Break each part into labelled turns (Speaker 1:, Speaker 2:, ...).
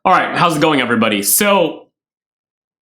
Speaker 1: All right, how's it going, everybody? So,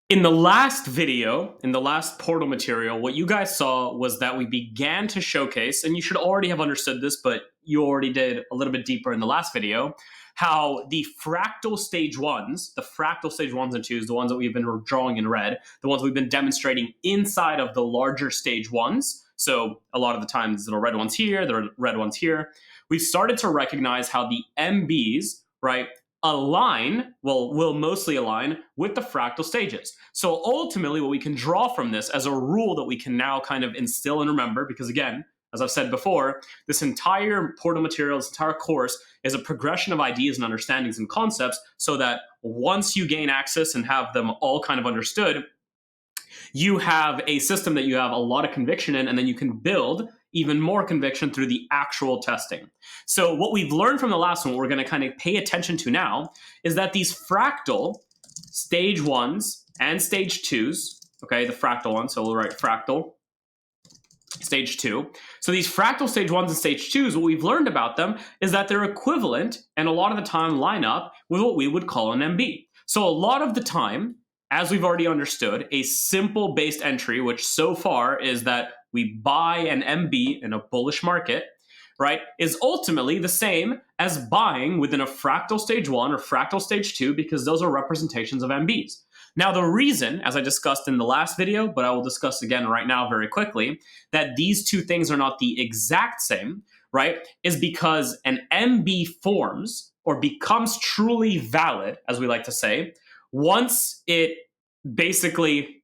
Speaker 1: in the last video, in the last portal material, what you guys saw was that we began to showcase, and you should already have understood this, but you already did a little bit deeper in the last video, how the fractal stage ones, the fractal stage ones and twos, the ones that we've been drawing in red, the ones we've been demonstrating inside of the larger stage ones. So, a lot of the times, the red ones here, the red ones here. We've started to recognize how the MBs, right, will mostly align with the fractal stages. So ultimately, what we can draw from this as a rule that we can now kind of instill and remember, because again, as I've said before, this entire portal material, this entire course is a progression of ideas and understandings and concepts so that once you gain access and have them all kind of understood, you have a system that you have a lot of conviction in, and then you can build even more conviction through the actual testing. So what we've learned from the last one, what we're going to kind of pay attention to now, is that these fractal stage ones and stage twos, okay, the fractal one, so we'll write fractal stage two. So these fractal stage ones and stage twos, what we've learned about them is that they're equivalent and a lot of the time line up with what we would call an MB. So a lot of the time, as we've already understood, a simple based entry, which so far is that we buy an MB in a bullish market, right, is ultimately the same as buying within a fractal stage one or fractal stage two, because those are representations of MBs. Now, the reason, as I discussed in the last video, but I will discuss again right now very quickly, that these two things are not the exact same, right, is because an MB forms or becomes truly valid, as we like to say, once it basically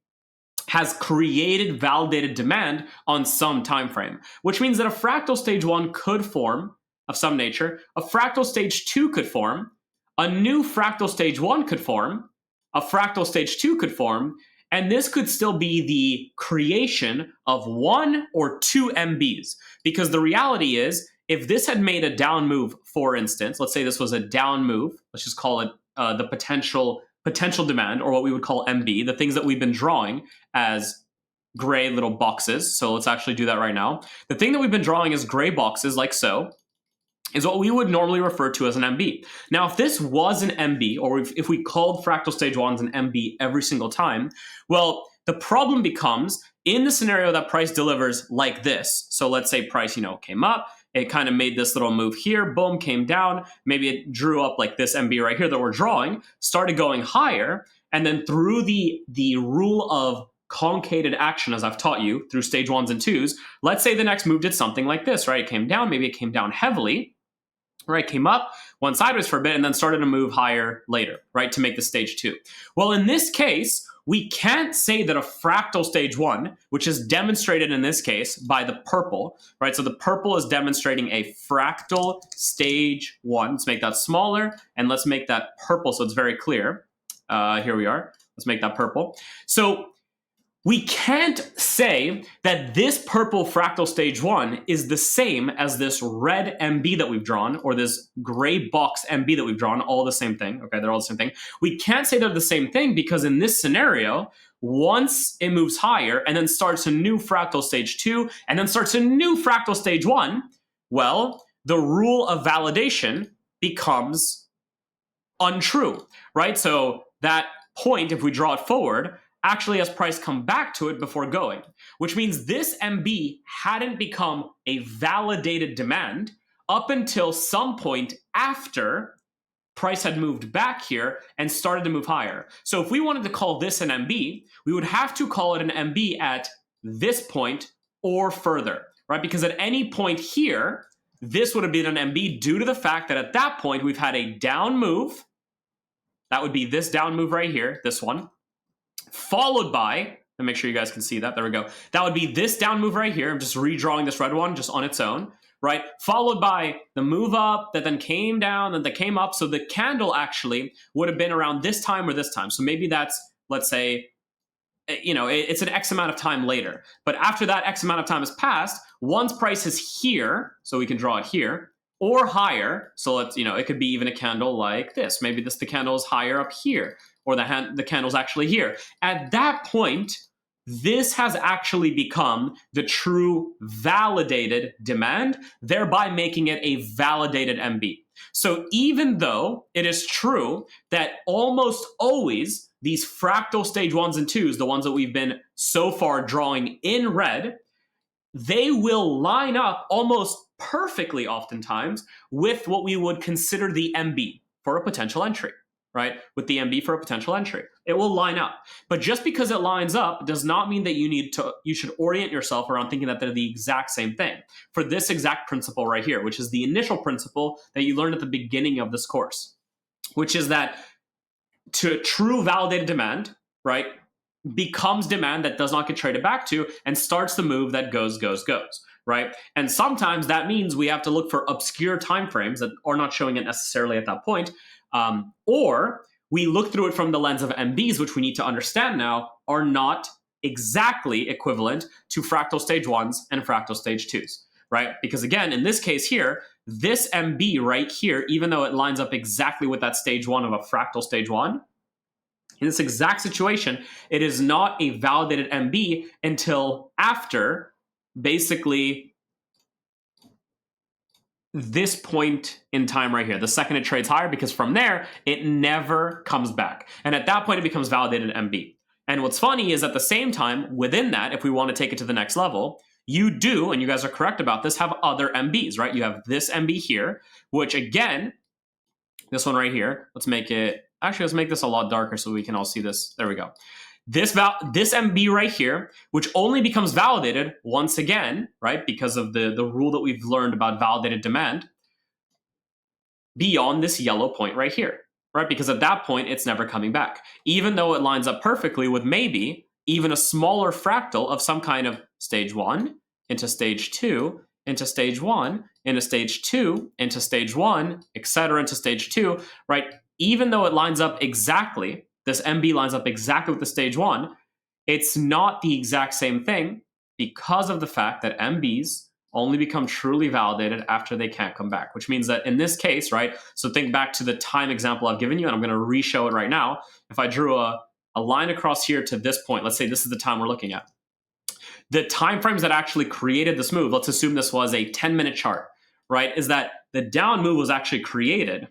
Speaker 1: has created validated demand on some time frame, which means that a fractal stage one could form of some nature, a fractal stage two could form, a new fractal stage one could form, a fractal stage two could form, and this could still be the creation of one or two MBs. Because the reality is, if this had made a down move, for instance, let's say this was a down move, let's just call it the potential demand, or what we would call MB, the things that we've been drawing as gray little boxes. So let's actually do that right now. The thing that we've been drawing as gray boxes, like so, is what we would normally refer to as an MB. Now, if this was an MB, or if we called fractal stage ones an MB every single time, well, the problem becomes in the scenario that price delivers like this. So let's say price, came up, it kind of made this little move here, boom, came down. Maybe it drew up like this MB right here that we're drawing, started going higher, and then through the rule of concatenated action, as I've taught you, through stage ones and twos, let's say the next move did something like this, right? It came down, maybe it came down heavily, right? Came up, went sideways for a bit, and then started to move higher later, right? To make the stage two. Well, in this case, we can't say that a fractal stage one, which is demonstrated in this case by the purple, right? So the purple is demonstrating a fractal stage one. Let's make that smaller, and let's make that purple so it's very clear. Here we are. Let's make that purple. So we can't say that this purple fractal stage one is the same as this red MB that we've drawn, or this gray box MB that we've drawn, all the same thing. Okay, they're all the same thing. We can't say they're the same thing because in this scenario, once it moves higher and then starts a new fractal stage two and then starts a new fractal stage one, well, the rule of validation becomes untrue, right? So that point, if we draw it forward, actually has price come back to it before going, which means this MB hadn't become a validated demand up until some point after price had moved back here and started to move higher. So if we wanted to call this an MB, we would have to call it an MB at this point or further, right? Because at any point here, this would have been an MB due to the fact that at that point, we've had a down move. That would be this down move right here, this one, followed by, and make sure you guys can see that, there we go. That would be this down move right here. I'm just redrawing this red one just on its own, right? Followed by the move up that then came down and that came up. So the candle actually would have been around this time or this time. So maybe that's, let's say, it's an X amount of time later. But after that X amount of time has passed, once price is here, so we can draw it here, or higher, so let's, it could be even a candle like this. Maybe the candle is higher up here, or the candle's actually here. At that point, this has actually become the true validated demand, thereby making it a validated MB. So even though it is true that almost always these fractal stage 1s and 2s, the ones that we've been so far drawing in red, they will line up almost perfectly oftentimes with what we would consider the MB for a potential entry, right? With the MB for a potential entry. It will line up. But just because it lines up does not mean that you should orient yourself around thinking that they're the exact same thing. For this exact principle right here, which is the initial principle that you learned at the beginning of this course, which is that to true validated demand, right, becomes demand that does not get traded back to and starts the move that goes, right? And sometimes that means we have to look for obscure timeframes that are not showing it necessarily at that point, or we look through it from the lens of MBs, which we need to understand now are not exactly equivalent to fractal stage 1s and fractal stage 2s, right? Because again, in this case here, this MB right here, even though it lines up exactly with that stage 1 of a fractal stage 1, in this exact situation, it is not a validated MB until after basically this point in time right here, the second it trades higher, because from there, it never comes back. And at that point, it becomes validated MB. And what's funny is at the same time, within that, if we want to take it to the next level, you do, and you guys are correct about this, have other MBs, right? You have this MB here, which again, this one right here, let's make this a lot darker so we can all see this. There we go. This MB right here, which only becomes validated once again, right, because of the rule that we've learned about validated demand, beyond this yellow point right here, right? Because at that point, it's never coming back, even though it lines up perfectly with maybe even a smaller fractal of some kind of stage 1 into stage 2 into stage 1 into stage 2 into stage 1, etc. into stage 2, right? Even though it lines up exactly, this MB lines up exactly with the stage 1, it's not the exact same thing because of the fact that MBs only become truly validated after they can't come back, which means that in this case, right, so think back to the time example I've given you, and I'm going to re-show it right now. If I drew a line across here to this point, let's say this is the time we're looking at. The time frames that actually created this move, let's assume this was a 10-minute chart, right, is that the down move was actually created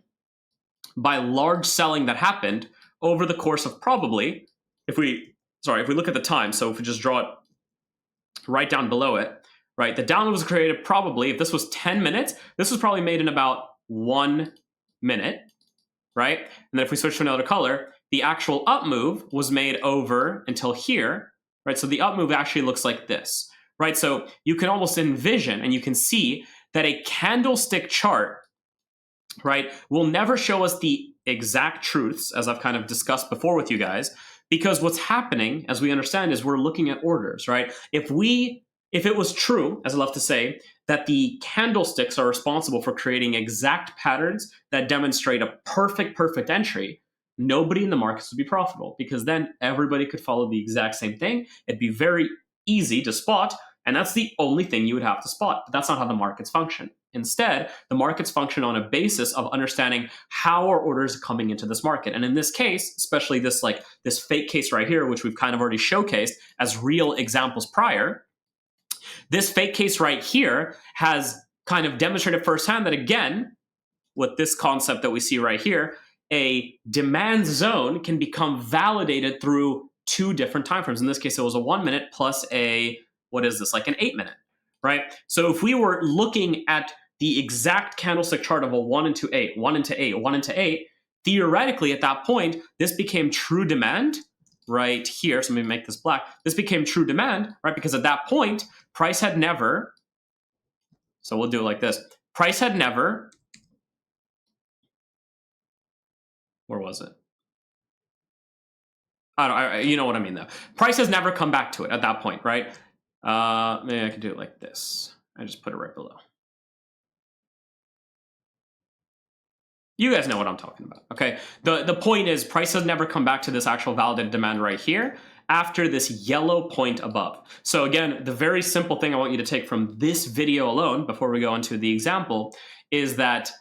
Speaker 1: by large selling that happened over the course of probably, if we look at the time, so if we just draw it right down below it, right, the down move was created probably, if this was 10 minutes, this was probably made in about 1 minute, right? And then if we switch to another color, the actual up move was made over until here, right? So the up move actually looks like this, right? So you can almost envision and you can see that a candlestick chart, right, will never show us the exact truths, as I've kind of discussed before with you guys, because what's happening, as we understand, is we're looking at orders, right? If it was true, as I love to say, that the candlesticks are responsible for creating exact patterns that demonstrate a perfect entry, nobody in the markets would be profitable, because then everybody could follow the exact same thing. It'd be very easy to spot, and that's the only thing you would have to spot. But that's not how the markets function. Instead, the markets function on a basis of understanding how our orders are coming into this market. And in this case, especially this fake case right here, which we've kind of already showcased as real examples prior, this fake case right here has kind of demonstrated firsthand that, again, with this concept that we see right here, a demand zone can become validated through 2 different time frames. In this case, it was a 1 minute plus a, what is this, like an 8 minute, right? So if we were looking at the exact candlestick chart of a 1 into 8, 1 into 8, 1 into 8, theoretically at that point, this became true demand right here. So let me make this black. This became true demand, right? Because at that point, price had never, so we'll do it like this. Price had never, where was it? You know what I mean though. Price has never come back to it at that point, right? Maybe I can do it like this. I just put it right below. You guys know what I'm talking about, okay? The point is price has never come back to this actual validated demand right here after this yellow point above. So again, the very simple thing I want you to take from this video alone before we go into the example is that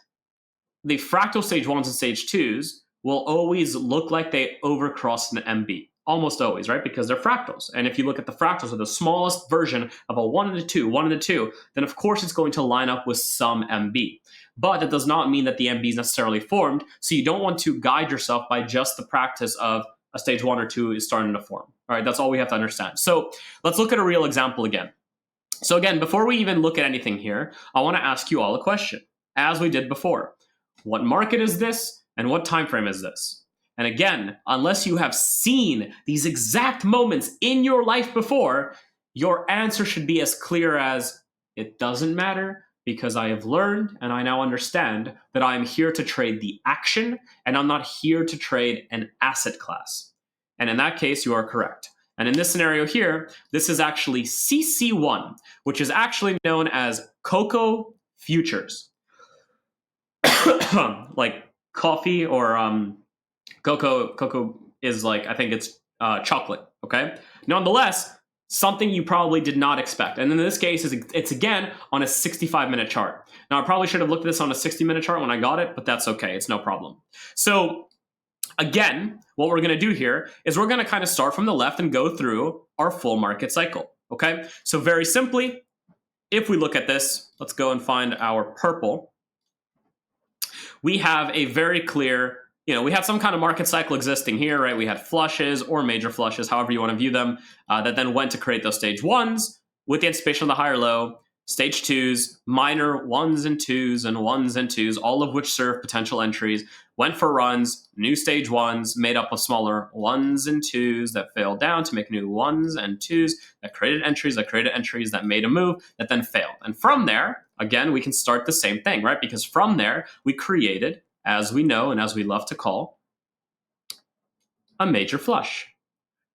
Speaker 1: the fractal stage 1s and stage 2s will always look like they overcrossed an MB. almost always, right? Because they're fractals. And if you look at the fractals of the smallest version of a 1 and a 2, 1 and a 2, then of course it's going to line up with some MB. But that does not mean that the MB is necessarily formed, so you don't want to guide yourself by just the practice of a stage 1 or 2 is starting to form. All right, that's all we have to understand. So let's look at a real example again. So again, before we even look at anything here, I want to ask you all a question, as we did before. What market is this, and what time frame is this? And again, unless you have seen these exact moments in your life before, your answer should be as clear as, it doesn't matter, because I have learned and I now understand that I am here to trade the action and I'm not here to trade an asset class. And in that case, you are correct. And in this scenario here, this is actually CC1, which is actually known as cocoa futures. Like coffee or cocoa is like, I think it's chocolate, okay? Nonetheless, something you probably did not expect. And in this case, it's again on a 65-minute chart. Now, I probably should have looked at this on a 60-minute chart when I got it, but that's okay. It's no problem. So again, what we're going to do here is we're going to kind of start from the left and go through our full market cycle, okay? So very simply, if we look at this, let's go and find our purple. We have a very clear, we had some kind of market cycle existing here, right? We had flushes or major flushes, however you want to view them, that then went to create those stage 1s with the anticipation of the higher low, stage 2s, minor 1s and 2s and 1s and 2s, all of which serve potential entries, went for runs, new stage 1s made up of smaller 1s and 2s that failed down to make new 1s and 2s that created entries that made a move that then failed. And from there, again, we can start the same thing, right? Because from there, we created, as we know and as we love to call, a major flush,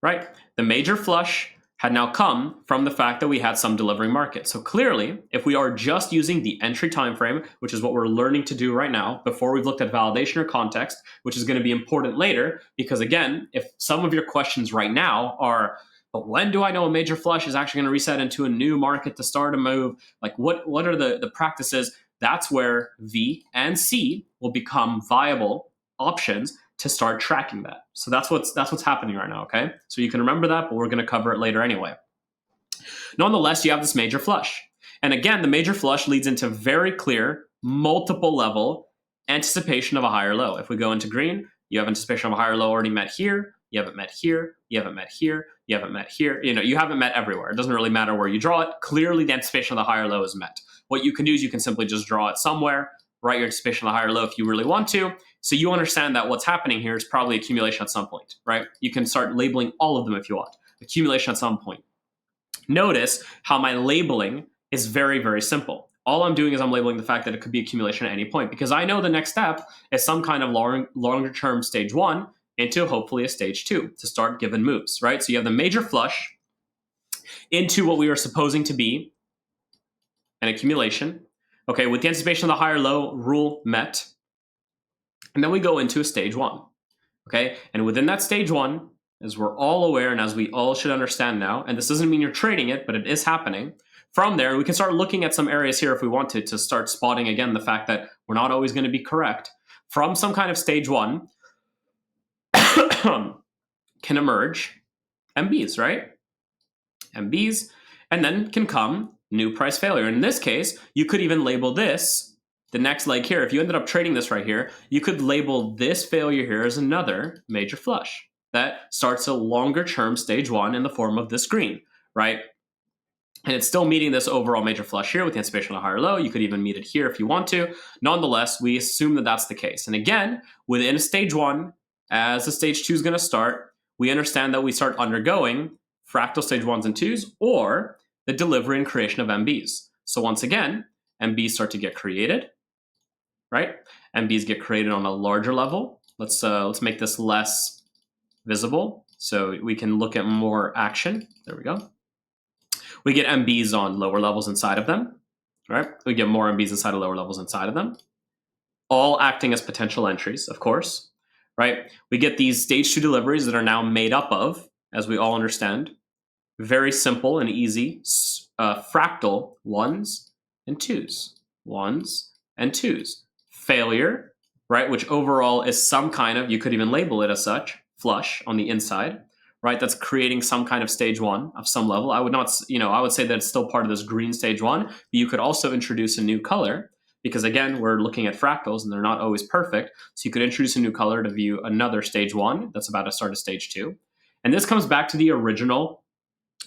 Speaker 1: right? The major flush had now come from the fact that we had some delivering market. So clearly, if we are just using the entry time frame, which is what we're learning to do right now, before we've looked at validation or context, which is going to be important later, because again, if some of your questions right now are, but when do I know a major flush is actually going to reset into a new market to start a move? Like what are the practices? That's where V and C will become viable options to start tracking that. So that's what's happening right now, okay? So you can remember that, but we're going to cover it later anyway. Nonetheless, you have this major flush. And again, the major flush leads into very clear, multiple level anticipation of a higher low. If we go into green, you have anticipation of a higher low already met here, you haven't met here, you haven't met here, you haven't met here. You haven't met everywhere. It doesn't really matter where you draw it. Clearly, the anticipation of the higher low is met. What you can do is you can simply just draw it somewhere, write your anticipation of the higher low if you really want to. So you understand that what's happening here is probably accumulation at some point, right? You can start labeling all of them if you want. Accumulation at some point. Notice how my labeling is very, very simple. All I'm doing is I'm labeling the fact that it could be accumulation at any point because I know the next step is some kind of longer term stage 1 into hopefully a stage 2 to start given moves, right? So you have the major flush into what we are supposing to be an accumulation, okay, with the anticipation of the higher low rule met. And then we go into a stage 1, okay? And within that stage 1, as we're all aware and as we all should understand now, and this doesn't mean you're trading it, but it is happening. From there, we can start looking at some areas here if we want to start spotting again the fact that we're not always going to be correct. From some kind of stage 1 can emerge MBs, right? MBs, and then can come new price failure. In this case, you could even label this, the next leg here. If you ended up trading this right here, you could label this failure here as another major flush that starts a longer term stage 1 in the form of this green, right? And it's still meeting this overall major flush here with the anticipation of a higher low. You could even meet it here if you want to. Nonetheless, we assume that that's the case. And again, within a stage 1, as the stage 2 is going to start, we understand that we start undergoing fractal stage 1s and 2s or the delivery and creation of MBs. So once again, MBs start to get created, right? MBs get created on a larger level. Let's make this less visible so we can look at more action. There we go. We get MBs on lower levels inside of them, right? We get more MBs inside of lower levels inside of them, all acting as potential entries, of course, right? We get these stage 2 deliveries that are now made up of, as we all understand, very simple and easy fractal 1s and 2s, 1s and 2s. Failure, right, which overall is some kind of, you could even label it as such, flush on the inside, right? That's creating some kind of stage one of some level. I would not, I would say that it's still part of this green stage one, but you could also introduce a new color because again, we're looking at fractals and they're not always perfect. So you could introduce a new color to view another stage one that's about to start a stage two. And this comes back to the original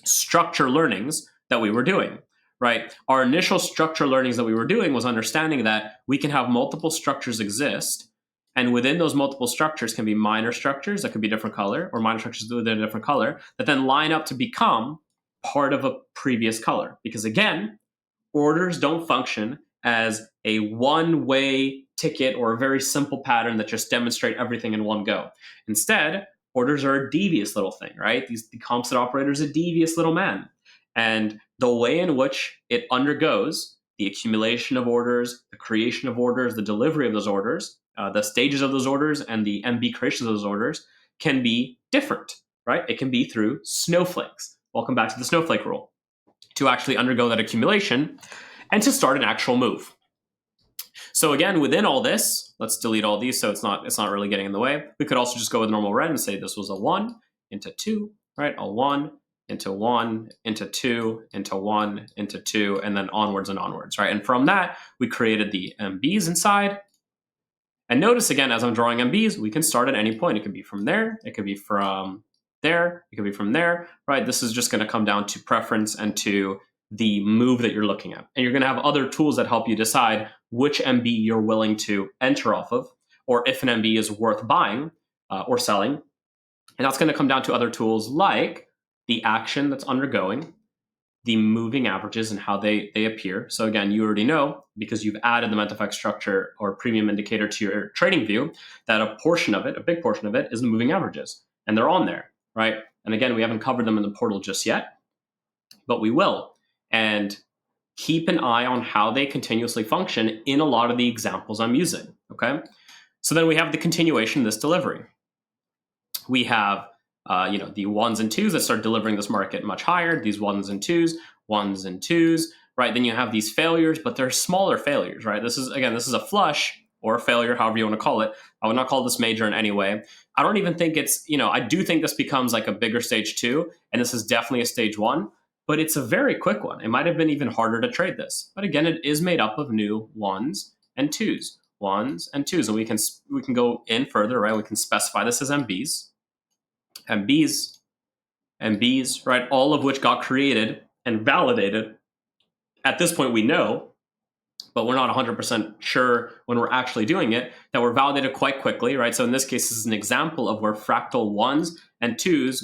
Speaker 1: structure learnings that we were doing, right? Our initial structure learnings that we were doing was understanding that we can have multiple structures exist, and within those multiple structures can be minor structures that could be different color, or minor structures within a different color that then line up to become part of a previous color. Because again, orders don't function as a one-way ticket or a very simple pattern that just demonstrate everything in one go. Instead, orders are a devious little thing, right? The composite operator is a devious little man. And the way in which it undergoes the accumulation of orders, the creation of orders, the delivery of those orders, the stages of those orders, and the MB creation of those orders can be different, right? It can be through snowflakes. Welcome back to the snowflake rule. To actually undergo that accumulation and to start an actual move. So again, within all this, let's delete all these so it's not really getting in the way. We could also just go with normal red and say this was a 1 into 2, right? A 1 into 1 into 2 into 1 into 2, and then onwards and onwards, right? And from that, we created the MBs inside. And notice again, as I'm drawing MBs, we can start at any point. It could be from there, it could be from there, it could be from there, right? This is just going to come down to preference and to the move that you're looking at. And you're going to have other tools that help you decide which MB you're willing to enter off of, or if an MB is worth buying or selling. And that's going to come down to other tools like the action that's undergoing, the moving averages and how they appear. So again, you already know, because you've added the Mentific structure or premium indicator to your trading view, that a portion of it, a big portion of it, is the moving averages. And they're on there, right? And again, we haven't covered them in the portal just yet, but we will. And keep an eye on how they continuously function in a lot of the examples I'm using, okay? So then we have the continuation of this delivery. We have the ones and twos that start delivering this market much higher, these ones and twos, right? Then you have these failures, but they're smaller failures, right? This is a flush or a failure, however you want to call it. I would not call this major in any way. I don't even think it's, I do think this becomes like a bigger stage two, and this is definitely a stage one, but it's a very quick one. It might have been even harder to trade this. But again, it is made up of new ones and twos, and we can go in further, right? We can specify this as MBs, right? All of which got created and validated. At this point, we know, but we're not 100% sure when we're actually doing it, that we're validated quite quickly, right? So in this case, this is an example of where fractal ones and twos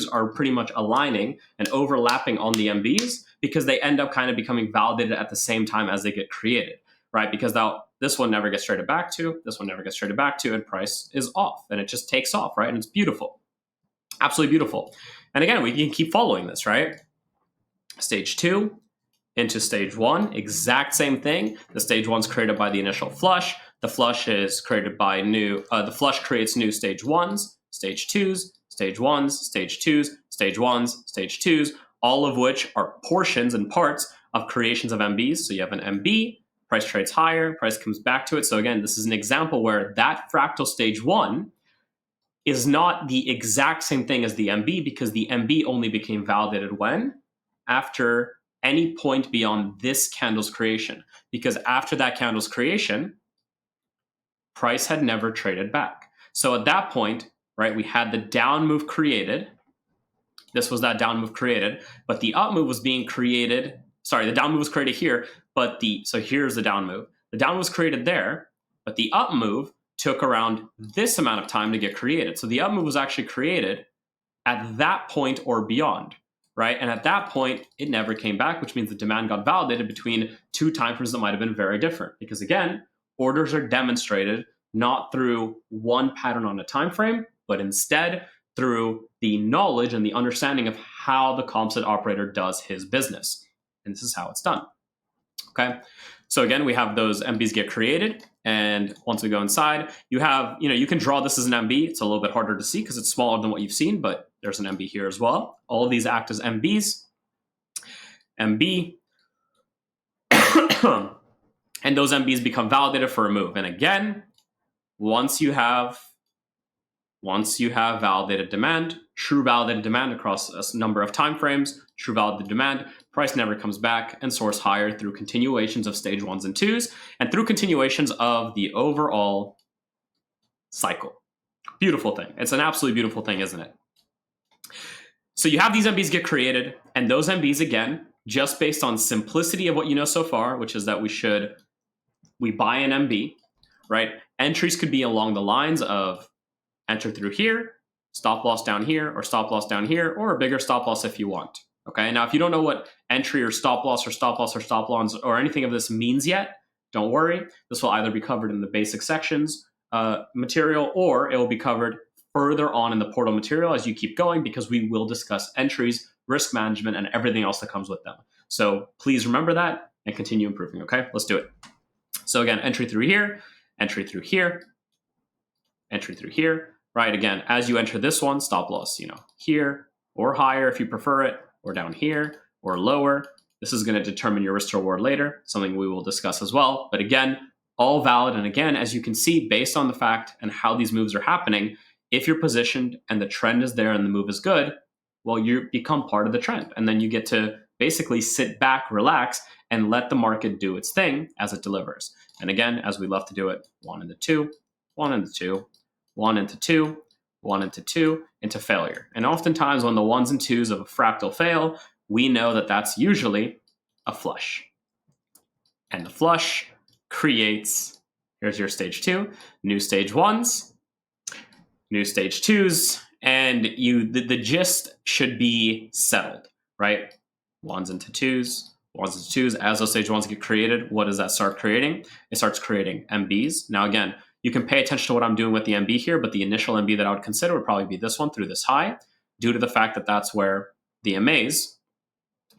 Speaker 1: are pretty much aligning and overlapping on the MBs because they end up kind of becoming validated at the same time as they get created, right? Because now this one never gets traded back to, this one never gets traded back to, and price is off, and it just takes off, right? And it's beautiful. Absolutely beautiful. And again, we can keep following this, right? Stage two into stage one, exact same thing. The stage one's created by the initial flush. The flush is created by the flush creates new stage ones, stage twos, stage ones, stage twos, stage ones, stage twos, all of which are portions and parts of creations of MBs. So you have an MB, price trades higher, price comes back to it. So again, this is an example where that fractal stage one is not the exact same thing as the MB, because the MB only became validated when? After any point beyond this candle's creation. Because after that candle's creation, price had never traded back. So at that point, right, we had the down move created. This was that down move created, but the up move was being created. Sorry, the down move was created here, so here's the down move. The down was created there, but the up move took around this amount of time to get created. So the up move was actually created at that point or beyond, right? And at that point, it never came back, which means the demand got validated between two time frames that might have been very different. Because again, orders are demonstrated not through one pattern on a time frame, but instead through the knowledge and the understanding of how the composite operator does his business. And this is how it's done, okay? So again, we have those MBs get created, and once we go inside, you have, you can draw this as an MB. It's a little bit harder to see because it's smaller than what you've seen, but there's an MB here as well. All of these act as MBs, MB, and those MBs become validated for a move. And again, once you have Once you have validated demand, true validated demand across a number of time frames, true validated demand, price never comes back and soars higher through continuations of stage 1s and 2s and through continuations of the overall cycle. Beautiful thing. It's an absolutely beautiful thing, isn't it? So you have these MBs get created, and those MBs, again, just based on simplicity of what you know so far, which is that we buy an MB, right? Entries could be along the lines of enter through here, stop loss down here, or stop loss down here, or a bigger stop loss if you want. Okay, now if you don't know what entry or stop loss or stop loss or stop loss or anything of this means yet, don't worry. This will either be covered in the basic sections material, or it will be covered further on in the portal material as you keep going, because we will discuss entries, risk management, and everything else that comes with them. So please remember that and continue improving, okay? Let's do it. So again, entry through here, entry through here, entry through here, right? Again, as you enter this one, stop loss, here or higher if you prefer it, or down here or lower. This is going to determine your risk to reward later, something we will discuss as well. But again, all valid. And again, as you can see, based on the fact and how these moves are happening, if you're positioned and the trend is there and the move is good, well, you become part of the trend. And then you get to basically sit back, relax, and let the market do its thing as it delivers. And again, as we love to do it, 1 into 2, 1 into 2, 1 into 2, 1 into 2, into failure. And oftentimes when the 1s and 2s of a fractal fail, we know that that's usually a flush. And the flush creates, here's your stage 2, new stage 1s, new stage 2s, and the gist should be settled, right? 1s into 2s, 1s into 2s. As those stage 1s get created, what does that start creating? It starts creating MBs. Now again, you can pay attention to what I'm doing with the MB here, but the initial MB that I would consider would probably be this one through this high, due to the fact that that's where the MAs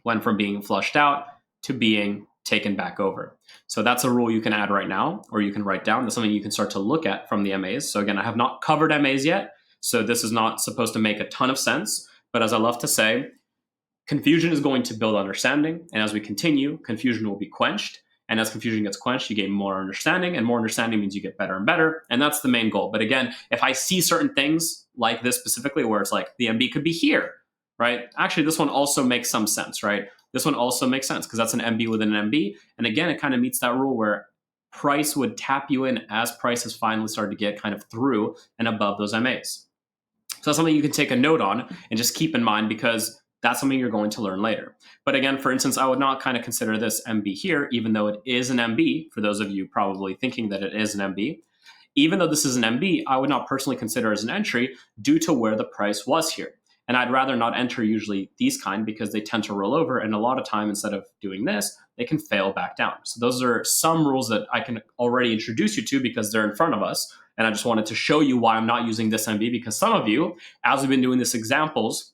Speaker 1: went from being flushed out to being taken back over. So that's a rule you can add right now, or you can write down. That's something you can start to look at from the MAs. So again, I have not covered MAs yet, so this is not supposed to make a ton of sense. But as I love to say, confusion is going to build understanding. And as we continue, confusion will be quenched. And as confusion gets quenched, you gain more understanding, and more understanding means you get better and better. And that's the main goal. But again, if I see certain things like this specifically, where it's like the MB could be here, right? Actually, this one also makes some sense, right? This one also makes sense because that's an MB within an MB. And again, it kind of meets that rule where price would tap you in as price has finally started to get kind of through and above those MAs. So that's something you can take a note on and just keep in mind, because that's something you're going to learn later. But again, for instance, I would not kind of consider this MB here, even though it is an MB, for those of you probably thinking that it is an MB. Even though this is an MB, I would not personally consider it as an entry due to where the price was here. And I'd rather not enter usually these kind, because they tend to roll over, and a lot of time, instead of doing this, they can fail back down. So those are some rules that I can already introduce you to because they're in front of us. And I just wanted to show you why I'm not using this MB, because some of you, as we've been doing these examples,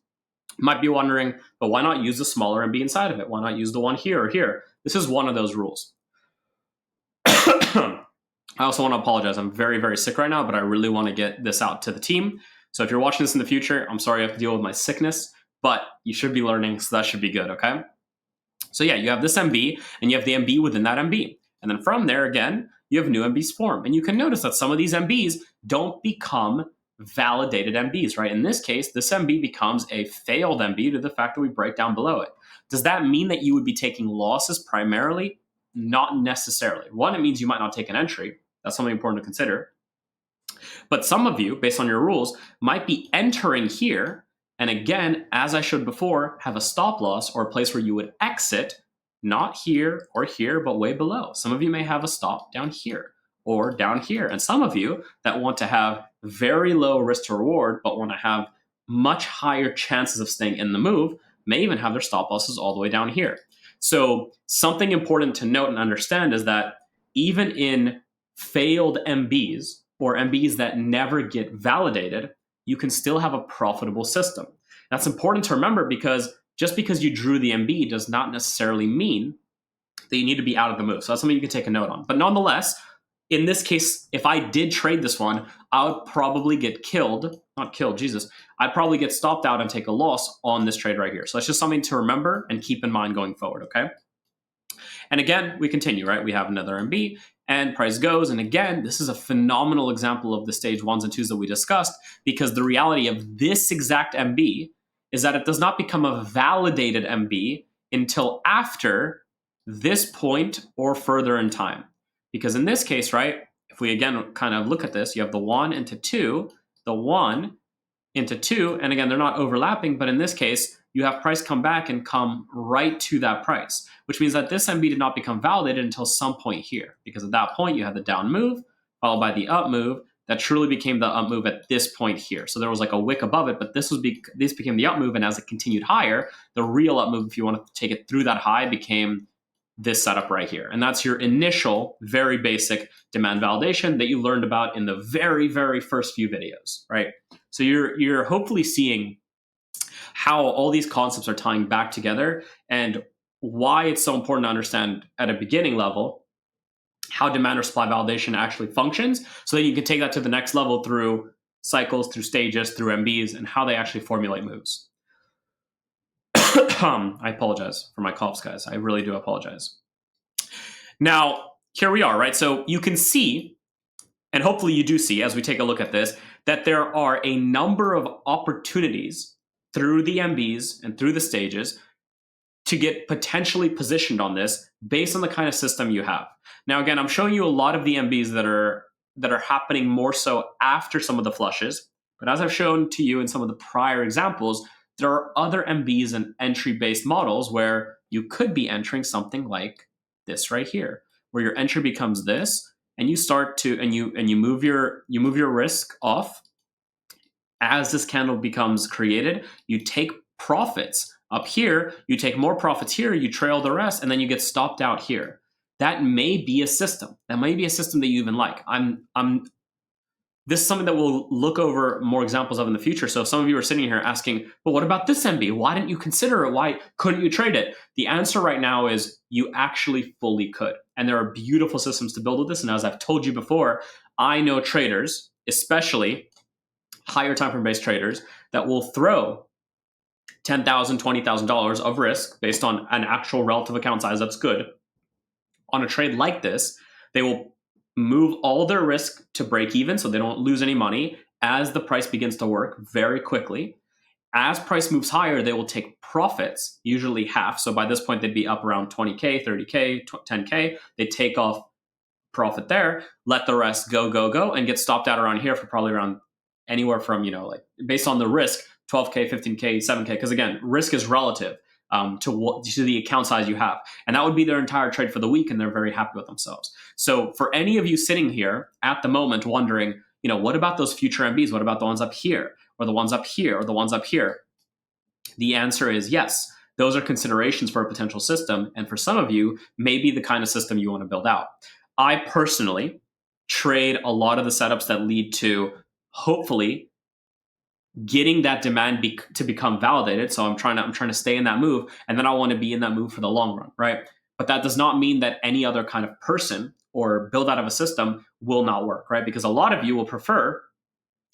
Speaker 1: might be wondering, but why not use the smaller MB inside of it? Why not use the one here or here? This is one of those rules. I also want to apologize. I'm very, very sick right now, but I really want to get this out to the team. So if you're watching this in the future, I'm sorry you have to deal with my sickness, but you should be learning, so that should be good, okay? So yeah, you have this MB, and you have the MB within that MB. And then from there, again, you have new MBs form. And you can notice that some of these MBs don't become validated MBs, right? In this case, this MB becomes a failed MB due to the fact that we break down below it. Does that mean that you would be taking losses primarily? Not necessarily. One, it means you might not take an entry. That's something important to consider. But some of you, based on your rules, might be entering here, and again, as I showed before, have a stop loss or a place where you would exit, not here or here, but way below. Some of you may have a stop down here or down here. And some of you that want to have very low risk to reward, but want to have much higher chances of staying in the move, may even have their stop losses all the way down here. So something important to note and understand is that even in failed MBs, or MBs that never get validated, you can still have a profitable system. That's important to remember, because just because you drew the MB does not necessarily mean that you need to be out of the move. So that's something you can take a note on. But nonetheless, in this case, if I did trade this one, I would probably get killed. Not killed, Jesus. I'd probably get stopped out and take a loss on this trade right here. So that's just something to remember and keep in mind going forward, okay? And again, we continue, right? We have another MB. and price goes. And again, this is a phenomenal example of the stage 1s and 2s that we discussed, because the reality of this exact MB is that it does not become a validated MB until after this point or further in time. Because in this case, right, if we again kind of look at this, you have the 1 into 2, the 1 into 2, and again, they're not overlapping, but in this case, you have price come back and come right to that price, which means that this MB did not become validated until some point here, because at that point, you had the down move, followed by the up move, that truly became the up move at this point here. So there was like a wick above it, but this became the up move, and as it continued higher, the real up move, if you want to take it through that high, became this setup right here. And that's your initial, very basic demand validation that you learned about in the very, very first few videos, right? So you're hopefully seeing how all these concepts are tying back together and why it's so important to understand at a beginning level how demand or supply validation actually functions, so that you can take that to the next level through cycles, through stages, through MBs, and how they actually formulate moves. I apologize for my coughs, guys. I really do apologize. Now, here we are, right? So you can see, and hopefully you do see as we take a look at this, that there are a number of opportunities through the MBs and through the stages to get potentially positioned on this based on the kind of system you have. Now, again, I'm showing you a lot of the MBs that are happening more so after some of the flushes. But as I've shown to you in some of the prior examples, there are other MBs and entry-based models where you could be entering something like this right here, where your entry becomes this, and you start to and you move your risk off. As this candle becomes created, you take profits up here, you take more profits here, you trail the rest, and then you get stopped out here. That may be a system. That may be a system that you even like. This is something that we'll look over more examples of in the future. So if some of you are sitting here asking, but what about this MB? Why didn't you consider it? Why couldn't you trade it? The answer right now is you actually fully could. And there are beautiful systems to build with this. And as I've told you before, I know traders, especially higher time frame based traders, that will throw $10,000, $20,000 of risk based on an actual relative account size that's good on a trade like this. They will move all their risk to break even so they don't lose any money as the price begins to work very quickly. As price moves higher, they will take profits, usually half. So by this point, they'd be up around 20K, 30K, 10K. They take off profit there, let the rest go, and get stopped out around here for probably around anywhere from, like based on the risk, 12K, 15K, 7K. Because again, risk is relative to the account size you have. And that would be their entire trade for the week, and they're very happy with themselves. So for any of you sitting here at the moment wondering, what about those future MBs? What about the ones up here, or the ones up here, or the ones up here? The answer is yes. Those are considerations for a potential system. And for some of you, maybe the kind of system you want to build out. I personally trade a lot of the setups that lead to hopefully getting that demand to become validated. So I'm trying to stay in that move, and then I want to be in that move for the long run, right? But that does not mean that any other kind of person or build out of a system will not work, right? Because a lot of you will prefer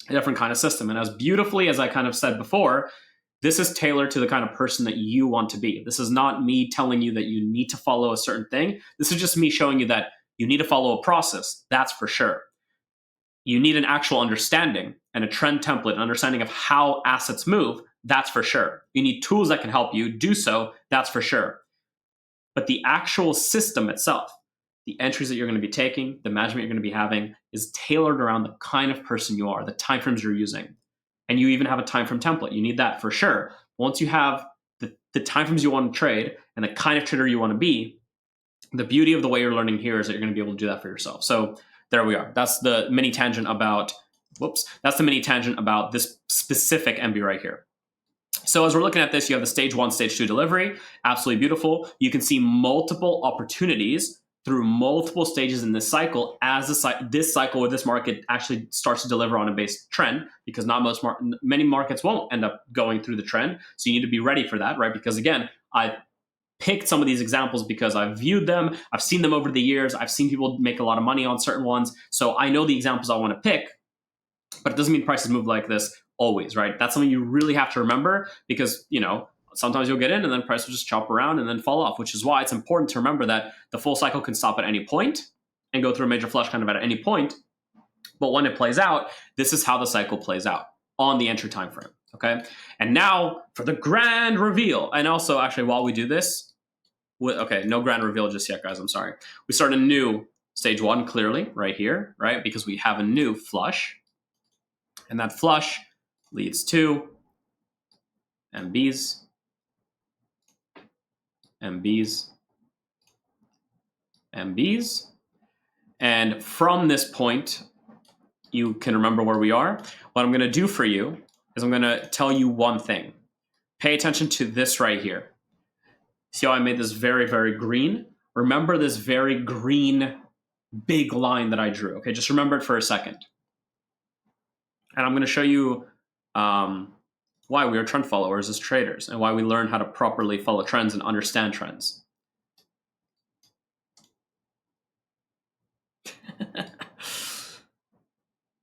Speaker 1: a different kind of system. And as beautifully as I kind of said before, this is tailored to the kind of person that you want to be. This is not me telling you that you need to follow a certain thing. This is just me showing you that you need to follow a process, that's for sure. You need an actual understanding and a trend template, an understanding of how assets move, that's for sure. You need tools that can help you do so, that's for sure. But the actual system itself, the entries that you're going to be taking, the management you're going to be having is tailored around the kind of person you are, the timeframes you're using. And you even have a time frame template. You need that for sure. Once you have the timeframes you want to trade and the kind of trader you want to be, the beauty of the way you're learning here is that you're going to be able to do that for yourself. So there we are. That's the mini tangent about, this specific MB right here. So as we're looking at this, you have the stage 1, stage 2 delivery. Absolutely beautiful. You can see multiple opportunities through multiple stages in this cycle as this cycle or this market actually starts to deliver on a base trend, because many markets won't end up going through the trend. So you need to be ready for that, right? Because again, I picked some of these examples because I've viewed them, I've seen them over the years, I've seen people make a lot of money on certain ones. So I know the examples I want to pick, but it doesn't mean prices move like this always, right? That's something you really have to remember, because, sometimes you'll get in and then price will just chop around and then fall off, which is why it's important to remember that the full cycle can stop at any point. and go through a major flush kind of at any point. But when it plays out, this is how the cycle plays out on the entry time frame. Okay. And now for the grand reveal. And also, actually, while we do this, okay, no grand reveal just yet, guys. I'm sorry. We start a new stage one clearly right here, right? Because we have a new flush. And that flush leads to MBs, MBs, MBs. And from this point, you can remember where we are. What I'm going to do for you is I'm going to tell you one thing. Pay attention to this right here. See how I made this very, very green? Remember this very green big line that I drew. Okay, just remember it for a second. And I'm going to show you why we are trend followers as traders and why we learn how to properly follow trends and understand trends.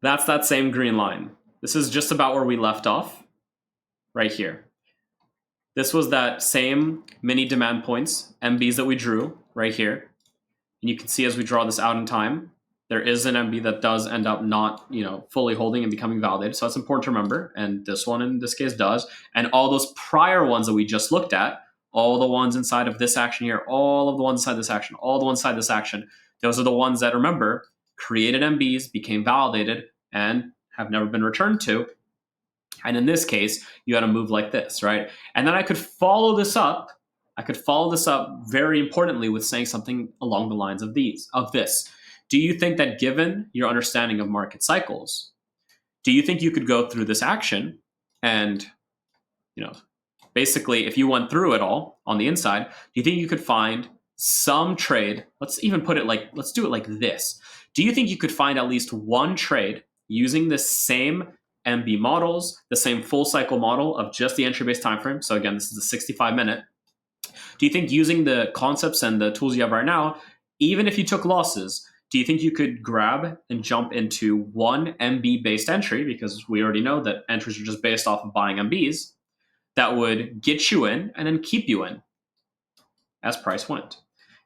Speaker 1: That's that same green line. This is just about where we left off, right here. This was that same mini demand points, MBs that we drew right here. And you can see as we draw this out in time, there is an MB that does end up not, fully holding and becoming validated. So that's important to remember. And this one in this case does. And all those prior ones that we just looked at, all the ones inside of this action here, all of the ones inside this action, all the ones inside this action, those are the ones that, remember, created MBs, became validated, and have never been returned to. And in this case, you had to move like this, right? And then I could follow this up. Very importantly with saying something along the lines of this. Do you think that given your understanding of market cycles, do you think you could go through this action and, basically if you went through it all on the inside, do you think you could find some trade? Let's do it like this. Do you think you could find at least one trade using the same MB models, the same full cycle model of just the entry-based time frame? So again, this is a 65-minute. Do you think using the concepts and the tools you have right now, even if you took losses, do you think you could grab and jump into one MB-based entry, because we already know that entries are just based off of buying MBs, that would get you in and then keep you in as price went?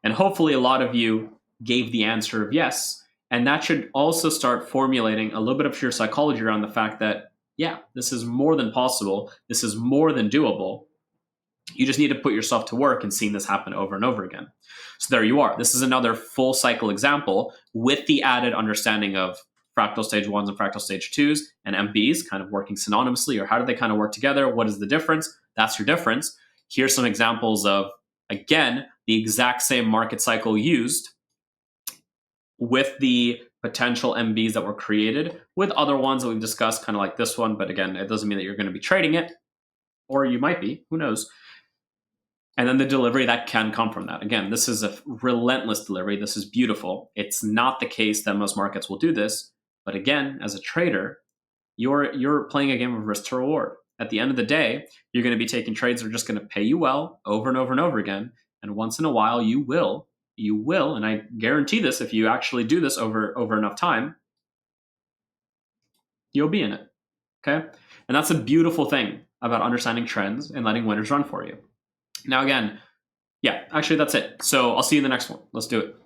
Speaker 1: And hopefully a lot of you gave the answer of yes. And that should also start formulating a little bit of your psychology around the fact that, yeah, this is more than possible. This is more than doable. You just need to put yourself to work and seeing this happen over and over again. So there you are. This is another full cycle example with the added understanding of fractal stage 1s and fractal stage 2s and MBs kind of working synonymously, or how do they kind of work together? What is the difference? That's your difference. Here's some examples of, again, the exact same market cycle used with the potential MBs that were created with other ones that we've discussed, kind of like this one. But again, it doesn't mean that you're going to be trading it, or you might be, who knows? And then the delivery that can come from that. Again, this is a relentless delivery. This is beautiful. It's not the case that most markets will do this. But again, as a trader, you're playing a game of risk to reward. At the end of the day, you're going to be taking trades that are just going to pay you well over and over and over again. And once in a while, you will, and I guarantee this, if you actually do this over enough time, you'll be in it. Okay? And that's a beautiful thing about understanding trends and letting winners run for you. Now, again, yeah, actually, that's it. So I'll see you in the next one. Let's do it.